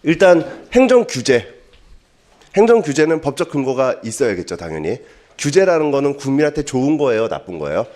일단 행정규제는 법적 근거가 있어야겠죠, 당연히. 규제라는 거는 국민한테 좋은 거예요, 나쁜 거예요?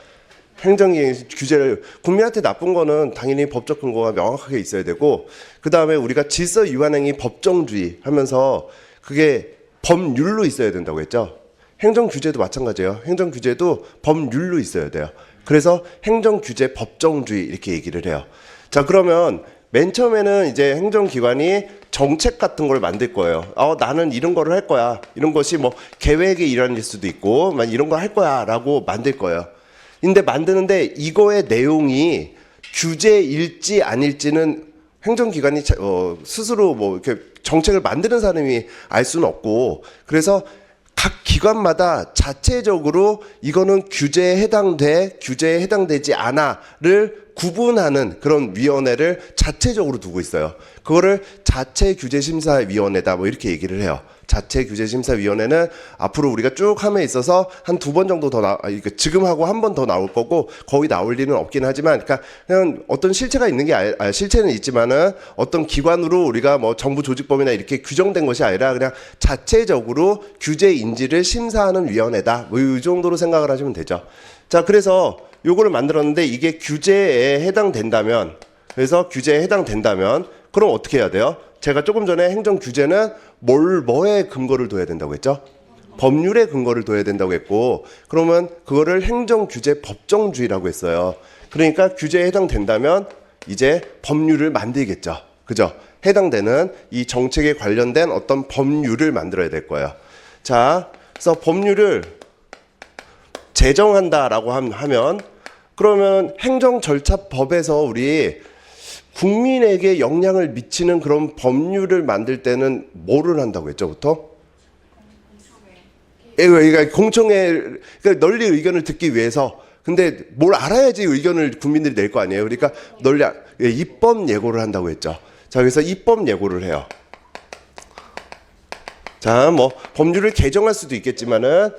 규제를 국민한테 나쁜 거는 당연히 법적 근거가 명확하게 있어야 되고, 그 다음에 우리가 질서 이완행위 법정주의 하면서 그게 법률로 있어야 된다고 했죠. 행정규제도 마찬가지예요. 행정규제도 법률로 있어야 돼요. 그래서 행정규제 법정주의 이렇게 얘기를 해요. 자, 그러면 맨 처음에는 이제 행정기관이 정책 같은 걸 만들 거예요. 나는 이런 거를 할 거야. 이런 것이 뭐 계획의 일환일 수도 있고, 이런 거 할 거야 라고 만들 거예요. 근데 만드는데 이거의 내용이 규제일지 아닐지는 행정기관이 스스로 뭐 이렇게 정책을 만드는 사람이 알 수는 없고, 그래서 각 기관마다 자체적으로 이거는 규제에 해당돼, 규제에 해당되지 않아를 구분하는 그런 위원회를 자체적으로 두고 있어요. 그거를 자체규제심사위원회다 뭐 이렇게 얘기를 해요. 자체규제심사위원회는 앞으로 우리가 쭉 함에 있어서 한 2번 정도 더 지금 하고 한 번 더 나올 거고, 거의 나올 일은 없긴 하지만, 그러니까 그냥 어떤 실체가 있는 게 실체는 있지만은 어떤 기관으로 우리가 뭐 정부 조직법이나 이렇게 규정된 것이 아니라 그냥 자체적으로 규제 인지를 심사하는 위원회다. 뭐 이 정도로 생각을 하시면 되죠. 자, 그래서 요거를 만들었는데 이게 규제에 해당된다면, 그럼 어떻게 해야 돼요? 제가 조금 전에 행정규제는 뭐에 근거를 둬야 된다고 했죠? 법률에 근거를 둬야 된다고 했고, 그러면 그거를 행정규제 법정주의라고 했어요. 그러니까 규제에 해당된다면 이제 법률을 만들겠죠. 그죠? 해당되는 이 정책에 관련된 어떤 법률을 만들어야 될 거예요. 자, 그래서 법률을 제정한다라고 하면, 그러면 행정절차법에서 우리 국민에게 영향을 미치는 그런 법률을 만들 때는 뭐를 한다고 했죠, 보통? 그러니까 그러니까 널리 의견을 듣기 위해서. 근데 뭘 알아야지 의견을 국민들이 낼 거 아니에요. 그러니까 입법 예고를 한다고 했죠. 자, 그래서 입법 예고를 해요. 자, 뭐 법률을 개정할 수도 있겠지만은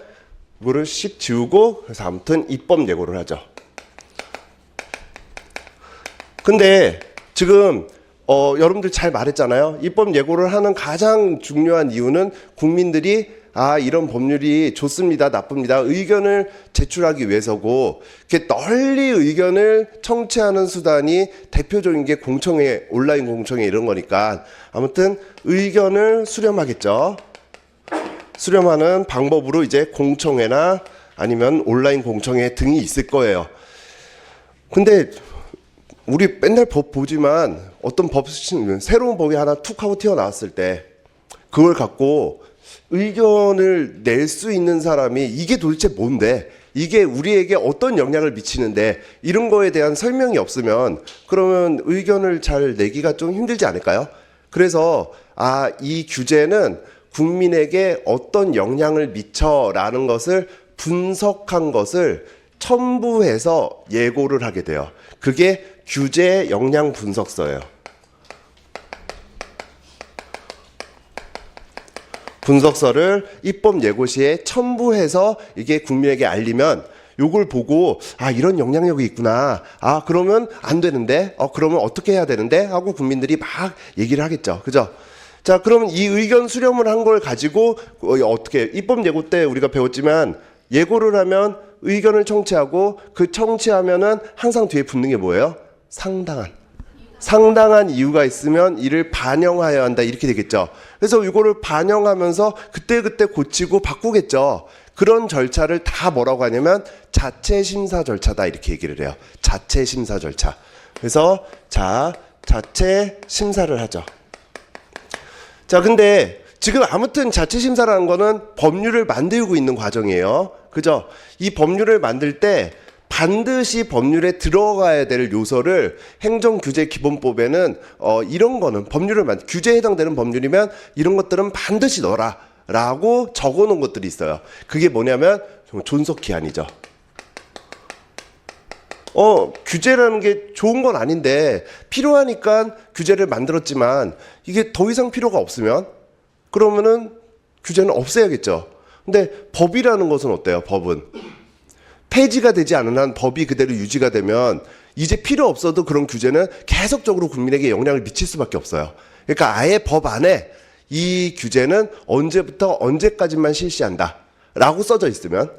이거를 씩 지우고, 그래서 아무튼 입법 예고를 하죠. 근데 지금 여러분들 잘 말했잖아요. 입법 예고를 하는 가장 중요한 이유는 국민들이 이런 법률이 좋습니다, 나쁩니다, 의견을 제출하기 위해서고, 이렇게 널리 의견을 청취하는 수단이 대표적인 게 공청회, 온라인 공청회 이런 거니까 아무튼 의견을 수렴하겠죠. 수렴하는 방법으로 이제 공청회나 아니면 온라인 공청회 등이 있을 거예요. 근데 우리 맨날 법 보지만 어떤 새로운 법이 하나 툭 하고 튀어나왔을 때 그걸 갖고 의견을 낼 수 있는 사람이 이게 도대체 뭔데, 이게 우리에게 어떤 영향을 미치는데, 이런 거에 대한 설명이 없으면 그러면 의견을 잘 내기가 좀 힘들지 않을까요? 그래서 이 규제는 국민에게 어떤 영향을 미쳐라는 것을 분석한 것을 첨부해서 예고를 하게 돼요. 그게 규제 영향 분석서예요. 분석서를 입법 예고시에 첨부해서 이게 국민에게 알리면 요걸 보고 이런 영향력이 있구나. 그러면 안 되는데, 그러면 어떻게 해야 되는데 하고 국민들이 막 얘기를 하겠죠. 그죠? 자, 그러면 이 의견 수렴을 한 걸 가지고 어떻게 입법 예고 때 우리가 배웠지만, 예고를 하면 의견을 청취하고 그 청취하면은 항상 뒤에 붙는 게 뭐예요? 상당한 이유가 있으면 이를 반영하여야 한다, 이렇게 되겠죠. 그래서 이거를 반영하면서 그때그때 고치고 바꾸겠죠. 그런 절차를 다 뭐라고 하냐면 자체심사 절차다, 이렇게 얘기를 해요. 자체심사 절차. 그래서 자체 심사를 하죠. 자, 근데 지금 아무튼 자체심사라는 거는 법률을 만들고 있는 과정이에요. 그죠? 이 법률을 만들 때 반드시 법률에 들어가야 될 요소를 행정규제기본법에는 이런 거는 규제에 해당되는 법률이면 이런 것들은 반드시 넣어라 라고 적어놓은 것들이 있어요. 그게 뭐냐면 존속기한이죠. 규제라는 게 좋은 건 아닌데 필요하니까 규제를 만들었지만 이게 더 이상 필요가 없으면 그러면은 규제는 없애야겠죠. 근데 법이라는 것은 어때요? 법은 폐지가 되지 않은 한 법이 그대로 유지가 되면 이제 필요 없어도 그런 규제는 계속적으로 국민에게 영향을 미칠 수밖에 없어요. 그러니까 아예 법 안에 이 규제는 언제부터 언제까지만 실시한다 라고 써져 있으면,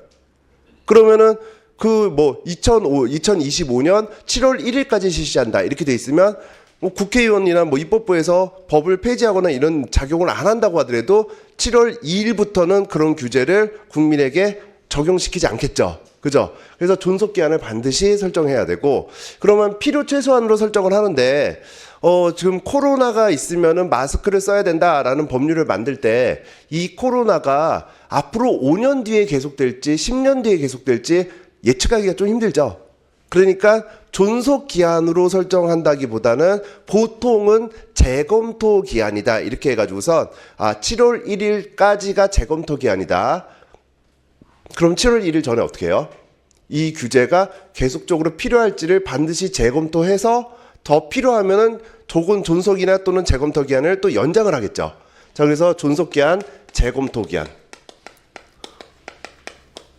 그러면은 그 뭐 2025년 7월 1일까지 실시한다 이렇게 돼 있으면 뭐 국회의원이나 뭐 입법부에서 법을 폐지하거나 이런 작용을 안 한다고 하더라도 7월 2일부터는 그런 규제를 국민에게 적용시키지 않겠죠. 그죠? 그래서 존속기한을 반드시 설정해야 되고, 그러면 필요 최소한으로 설정을 하는데, 지금 코로나가 있으면은 마스크를 써야 된다라는 법률을 만들 때, 이 코로나가 앞으로 5년 뒤에 계속될지 10년 뒤에 계속될지 예측하기가 좀 힘들죠. 그러니까 존속기한으로 설정한다기보다는 보통은 재검토 기한이다 이렇게 해가지고선 7월 1일까지가 재검토 기한이다. 그럼 7월 1일 전에 어떻게 해요? 이 규제가 계속적으로 필요할지를 반드시 재검토해서 더 필요하면은 조건 존속이나 또는 재검토 기한을 또 연장을 하겠죠. 자, 그래서 존속 기한, 재검토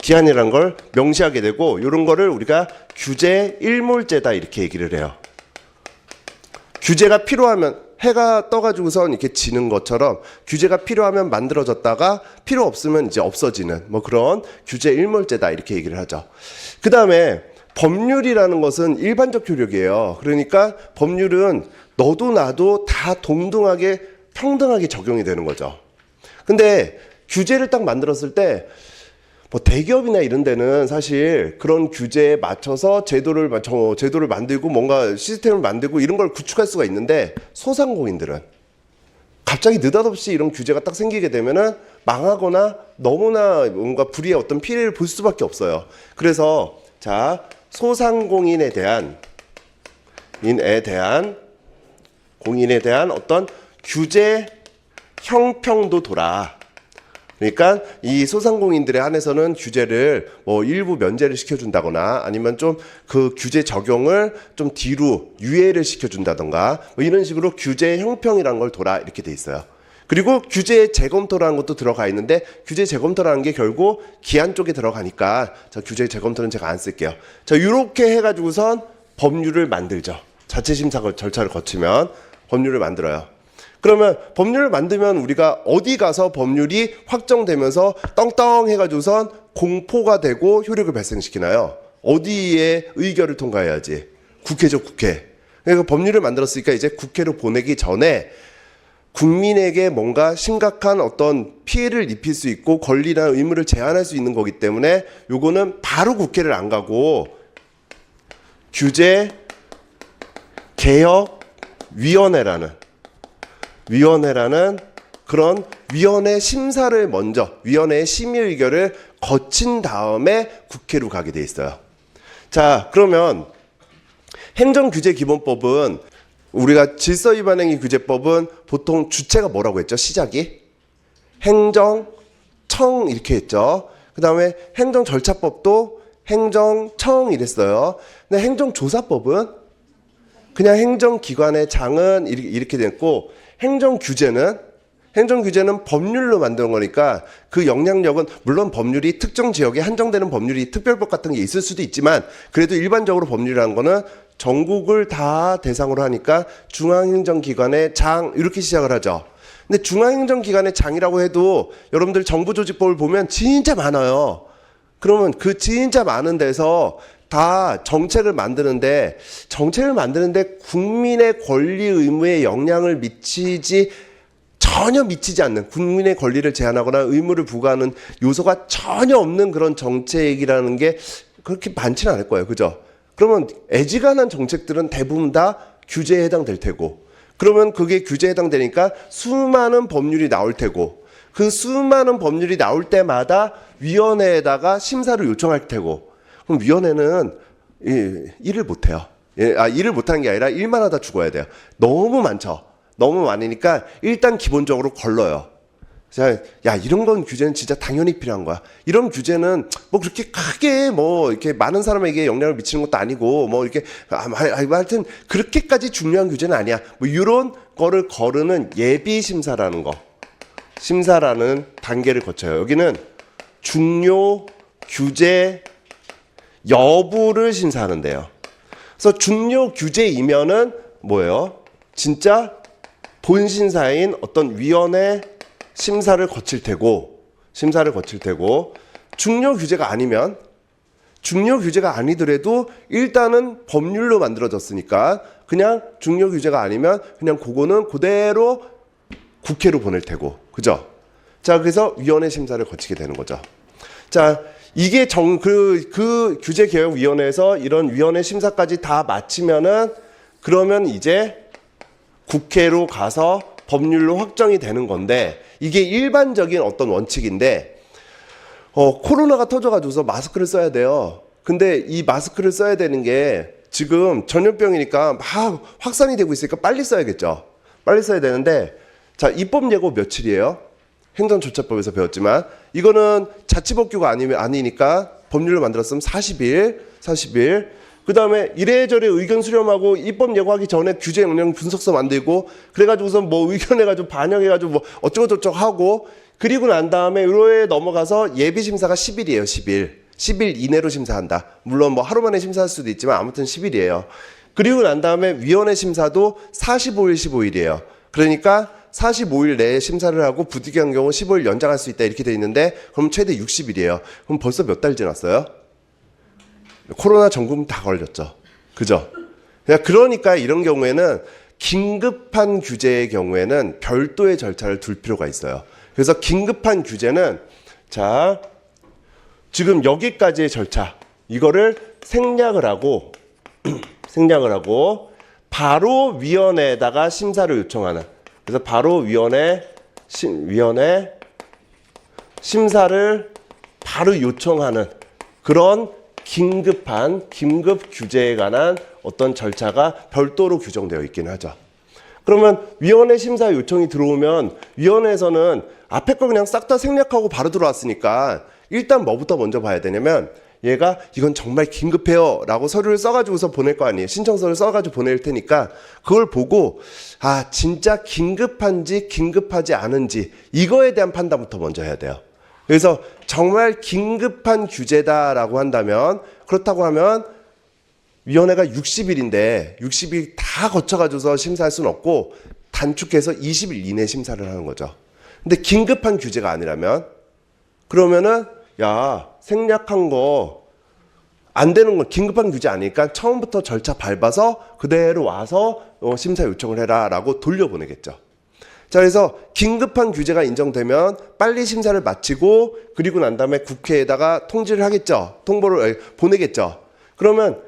기한이라는 걸 명시하게 되고, 이런 거를 우리가 규제 일몰제다 이렇게 얘기를 해요. 규제가 필요하면 해가 떠가지고선 이렇게 지는 것처럼 규제가 필요하면 만들어졌다가 필요 없으면 이제 없어지는 뭐 그런 규제 일몰제다 이렇게 얘기를 하죠. 그 다음에 법률이라는 것은 일반적 효력이에요. 그러니까 법률은 너도 나도 다 동등하게 평등하게 적용이 되는 거죠. 근데 규제를 딱 만들었을 때 뭐 대기업이나 이런 데는 사실 그런 규제에 맞춰서 제도를 만들고 뭔가 시스템을 만들고 이런 걸 구축할 수가 있는데, 소상공인들은 갑자기 느닷없이 이런 규제가 딱 생기게 되면은 망하거나 너무나 뭔가 불이의 어떤 피해를 볼 수밖에 없어요. 그래서 자, 소상공인에 대한 공인에 대한 어떤 규제 형평도 돌아. 그러니까 이 소상공인들에 한해서는 규제를 뭐 일부 면제를 시켜준다거나 아니면 좀 그 규제 적용을 좀 뒤로 유예를 시켜준다던가 뭐 이런 식으로 규제 형평이라는 걸 돌아 이렇게 돼 있어요. 그리고 규제 재검토라는 것도 들어가 있는데, 규제 재검토라는 게 결국 기한 쪽에 들어가니까 자, 규제 재검토는 제가 안 쓸게요. 자, 이렇게 해가지고선 법률을 만들죠. 자체심사 절차를 거치면 법률을 만들어요. 그러면 법률을 만들면 우리가 어디 가서 법률이 확정되면서 떵떵 해가지고선 공포가 되고 효력을 발생시키나요? 어디에 의결을 통과해야지? 국회죠, 국회. 그러니까 법률을 만들었으니까 이제 국회로 보내기 전에 국민에게 뭔가 심각한 어떤 피해를 입힐 수 있고 권리나 의무를 제한할 수 있는 거기 때문에 요거는 바로 국회를 안 가고 규제 개혁 위원회라는 그런 위원회 심사를 먼저, 위원회의 심의 의결을 거친 다음에 국회로 가게 돼 있어요. 자, 그러면 행정규제기본법은, 우리가 질서위반행위 규제법은 보통 주체가 뭐라고 했죠? 시작이 행정청 이렇게 했죠. 그 다음에 행정절차법도 행정청 이랬어요. 근데 행정조사법은 그냥 행정기관의 장은 이렇게 됐고, 행정규제는 법률로 만드는 거니까 그 영향력은, 물론 법률이 특정 지역에 한정되는 법률이 특별법 같은 게 있을 수도 있지만, 그래도 일반적으로 법률이라는 거는 전국을 다 대상으로 하니까 중앙행정기관의 장 이렇게 시작을 하죠. 근데 중앙행정기관의 장이라고 해도 여러분들 정부조직법을 보면 진짜 많아요. 그러면 그 진짜 많은 데서 다 정책을 만드는데 국민의 권리 의무에 영향을 전혀 미치지 않는, 국민의 권리를 제한하거나 의무를 부과하는 요소가 전혀 없는 그런 정책이라는 게 그렇게 많지는 않을 거예요. 그죠? 그러면 애지간한 정책들은 대부분 다 규제에 해당될 테고, 그러면 그게 규제에 해당되니까 수많은 법률이 나올 테고, 그 수많은 법률이 나올 때마다 위원회에다가 심사를 요청할 테고, 그럼 위원회는 일을 못해요. 일을 못하는 게 아니라 일만 하다 죽어야 돼요. 너무 많죠. 너무 많으니까 일단 기본적으로 걸러요. 야, 이런 건 규제는 진짜 당연히 필요한 거야. 이런 규제는 뭐 그렇게 크게 뭐 이렇게 많은 사람에게 영향을 미치는 것도 아니고 뭐 이렇게 하여튼 그렇게까지 중요한 규제는 아니야. 뭐 이런 거를 거르는 예비 심사라는 거. 심사라는 단계를 거쳐요. 여기는 중요 규제 여부를 심사하는데요. 그래서 중요 규제이면은 뭐예요? 진짜 본심사인 어떤 위원회 심사를 거칠 테고 중요 규제가 아니더라도 일단은 법률로 만들어졌으니까 그냥 중요 규제가 아니면 그냥 그거는 그대로 국회로 보낼 테고, 그죠? 자, 그래서 위원회 심사를 거치게 되는 거죠. 자, 이게 그 규제개혁위원회에서 이런 위원회 심사까지 다 마치면은 그러면 이제 국회로 가서 법률로 확정이 되는 건데, 이게 일반적인 어떤 원칙인데, 코로나가 터져가지고서 마스크를 써야 돼요. 근데 이 마스크를 써야 되는 게 지금 전염병이니까 막 확산이 되고 있으니까 빨리 써야겠죠. 빨리 써야 되는데, 자, 입법 예고 며칠이에요? 행정조차법에서 배웠지만 이거는 자치법규가 아니니까 법률로 만들었으면 40일. 그 다음에 이래저래 의견 수렴하고 입법 예고하기 전에 규제 영향 분석서 만들고 그래가지고서 뭐 의견해가지고 반영해가지고 뭐 어쩌고저쩌고 하고, 그리고 난 다음에 의뢰에 넘어가서 예비 심사가 10일이에요. 10일 이내로 심사한다. 물론 뭐 하루 만에 심사할 수도 있지만 아무튼 10일이에요. 그리고 난 다음에 위원회 심사도 45일, 15일이에요. 그러니까 45일 내에 심사를 하고 부득이한 경우 15일 연장할 수 있다 이렇게 돼 있는데, 그럼 최대 60일이에요. 그럼 벌써 몇 달 지났어요? 코로나 전국 다 걸렸죠. 그죠? 그러니까 이런 경우에는 긴급한 규제의 경우에는 별도의 절차를 둘 필요가 있어요. 그래서 긴급한 규제는, 자, 지금 여기까지의 절차, 이거를 생략을 하고 바로 위원회에다가 심사를 요청하는, 그래서 바로 위원회 심사를 바로 요청하는 그런 긴급 규제에 관한 어떤 절차가 별도로 규정되어 있긴 하죠. 그러면 위원회 심사 요청이 들어오면 위원회에서는 앞에 거 그냥 싹 다 생략하고 바로 들어왔으니까 일단 뭐부터 먼저 봐야 되냐면, 얘가 이건 정말 긴급해요 라고 서류를 써가지고서 보낼 거 아니에요. 신청서를 써가지고 보낼 테니까 그걸 보고, 아, 진짜 긴급한지 긴급하지 않은지 이거에 대한 판단부터 먼저 해야 돼요. 그래서 정말 긴급한 규제다라고 한다면, 그렇다고 하면 위원회가 60일인데 60일 다 거쳐가지고서 심사할 수는 없고 단축해서 20일 이내 심사를 하는 거죠. 근데 긴급한 규제가 아니라면, 그러면은 야, 생략한 거 안 되는 건 긴급한 규제 아니니까 처음부터 절차 밟아서 그대로 와서 심사 요청을 해라 라고 돌려보내겠죠. 자, 그래서 긴급한 규제가 인정되면 빨리 심사를 마치고 그리고 난 다음에 국회에다가 통지를 하겠죠. 통보를 보내겠죠. 그러면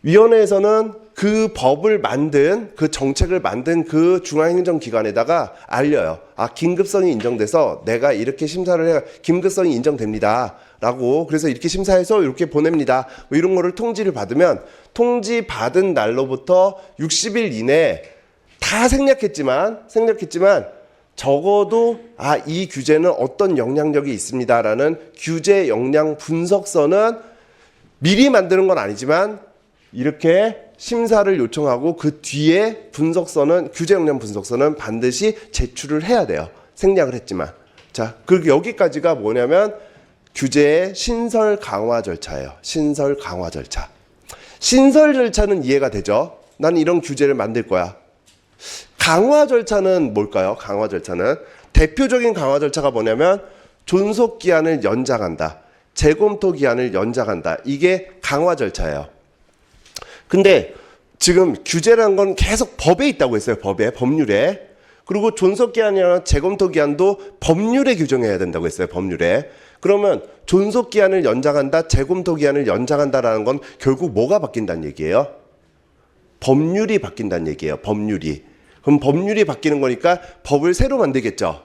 위원회에서는 그 법을 만든, 그 정책을 만든 그 중앙행정기관에다가 알려요. 아, 긴급성이 인정돼서 내가 이렇게 심사를 해야 긴급성이 인정됩니다 라고, 그래서 이렇게 심사해서 이렇게 보냅니다, 뭐 이런 거를 통지를 받으면, 통지 받은 날로부터 60일 이내에 다 생략했지만 적어도 아, 이 규제는 어떤 영향력이 있습니다라는 규제 영향 분석서는 미리 만드는 건 아니지만 이렇게 심사를 요청하고 그 뒤에 분석서는, 규제 영향 분석서는 반드시 제출을 해야 돼요. 생략을 했지만. 자, 그리고 여기까지가 뭐냐면 규제의 신설 강화 절차예요. 신설 강화 절차. 신설 절차는 이해가 되죠? 난 이런 규제를 만들 거야. 강화 절차는 뭘까요? 강화 절차는 대표적인 강화 절차가 뭐냐면 존속 기한을 연장한다, 재검토 기한을 연장한다. 이게 강화 절차예요. 근데 지금 규제라는 건 계속 법에 있다고 했어요. 법률에. 그리고 존속 기한이나 재검토 기한도 법률에 규정해야 된다고 했어요. 법률에. 그러면 존속 기한을 연장한다, 재검토 기한을 연장한다라는 건 결국 뭐가 바뀐다는 얘기예요? 법률이 바뀐다는 얘기예요. 법률이. 그럼 법률이 바뀌는 거니까 법을 새로 만들겠죠.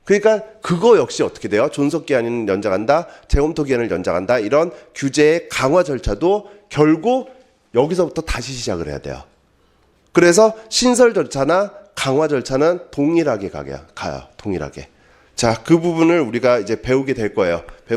그러니까 그거 역시 어떻게 돼요? 존속 기한을 연장한다, 재검토 기한을 연장한다, 이런 규제의 강화 절차도 결국 여기서부터 다시 시작을 해야 돼요. 그래서 신설 절차나 강화 절차는 동일하게 가요. 동일하게. 자, 그 부분을 우리가 이제 배우게 될 거예요.